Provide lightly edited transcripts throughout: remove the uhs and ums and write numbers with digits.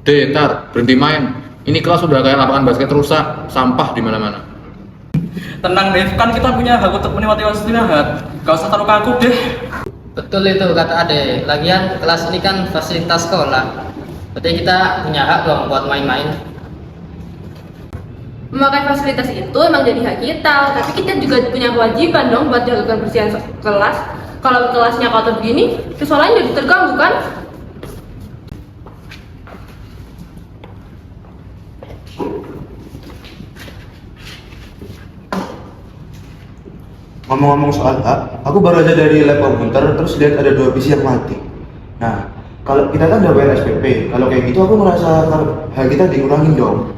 Tar, berhenti main. Ini kelas sudah kayak lapangan basket rusak, sampah di mana-mana. Tenang Dev, kan kita punya hak untuk menikmati waktu istirahat. Gak usah taruh kaku deh. Betul itu kata Ade. Lagian kelas ini kan fasilitas sekolah. Berarti kita punya hak dong buat main-main. Memakai fasilitas itu emang jadi hak kita, tapi kita juga punya kewajiban dong buat jaga kebersihan kelas. Kalau kelasnya kotor begini, sekolahnya jadi terganggu kan? Ngomong-ngomong soal hak, aku baru aja dari lab komputer terus lihat ada 2 PC yang mati. Nah, kalau kita kan udah bayar SPP, kalau kayak gitu aku merasa hak kita dikurangin dong.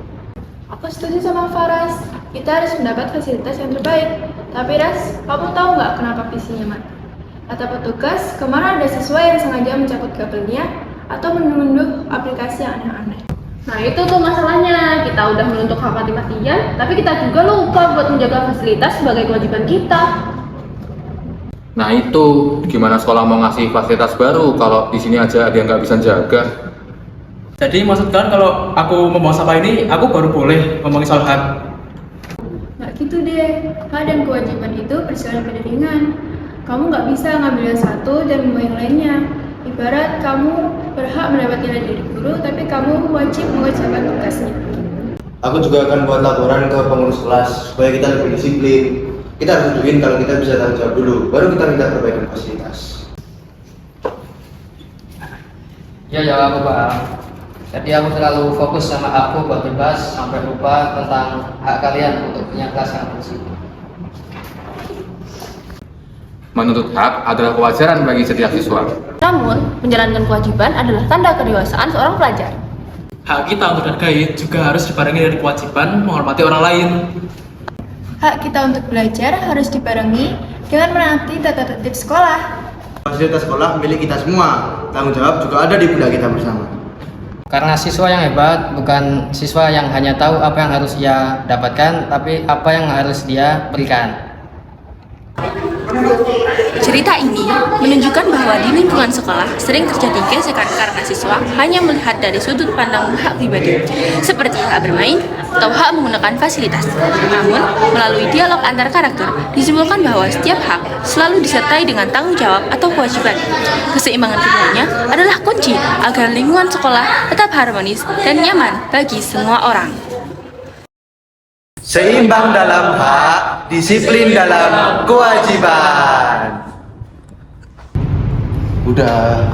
Aku setuju sama Faras, kita harus mendapat fasilitas yang terbaik. Tapi Ras, kamu tahu nggak kenapa PC-nya mati? Kata petugas, kemarin ada siswa yang sengaja mencabut kabelnya atau mengunduh aplikasi yang aneh-aneh. Nah itu tuh masalahnya, kita udah menuntut hak mati-matian, tapi kita juga lupa buat menjaga fasilitas sebagai kewajiban kita. Nah itu, gimana sekolah mau ngasih fasilitas baru kalau di sini aja ada yang nggak bisa jaga? Jadi maksud kalian kalau aku membawa sampah ini, aku baru boleh ngomongin soal hak? Nggak gitu deh, hak dan kewajiban itu bersifat beriringan. Kamu nggak bisa ngambil yang satu dan membawa yang lainnya. Ibarat kamu berhak mendapat nilai dari guru, tapi kamu wajib mengerjakan tugasnya. Aku juga akan buat laporan ke pengurus kelas supaya kita lebih disiplin. Kita harus tunjukin kalau kita bisa tanggung jawab dulu, baru kita minta perbaikan fasilitas. Ya aku paham. Jadi aku selalu fokus sama aku buat bebas sampai lupa tentang hak kalian untuk punya kelas yang bersih. Menuntut hak adalah kewajaran bagi setiap siswa. Namun, menjalankan kewajiban adalah tanda kedewasaan seorang pelajar. Hak kita untuk dihargai juga harus dibarengi dari kewajiban menghormati orang lain. Hak kita untuk belajar harus dibarengi dengan menaati tata tertib sekolah. Fasilitas sekolah milik kita semua, tanggung jawab juga ada di pundak kita bersama. Karena siswa yang hebat bukan siswa yang hanya tahu apa yang harus ia dapatkan, tapi apa yang harus dia berikan. Cerita ini menunjukkan bahwa di lingkungan sekolah sering terjadi gesekan karena siswa hanya melihat dari sudut pandang hak pribadi, seperti hak bermain atau hak menggunakan fasilitas. Namun, melalui dialog antar karakter, disimpulkan bahwa setiap hak selalu disertai dengan tanggung jawab atau kewajiban. Keseimbangan keduanya adalah kunci agar lingkungan sekolah tetap harmonis dan nyaman bagi semua orang. Seimbang dalam hak, disiplin dalam kewajiban. Udah.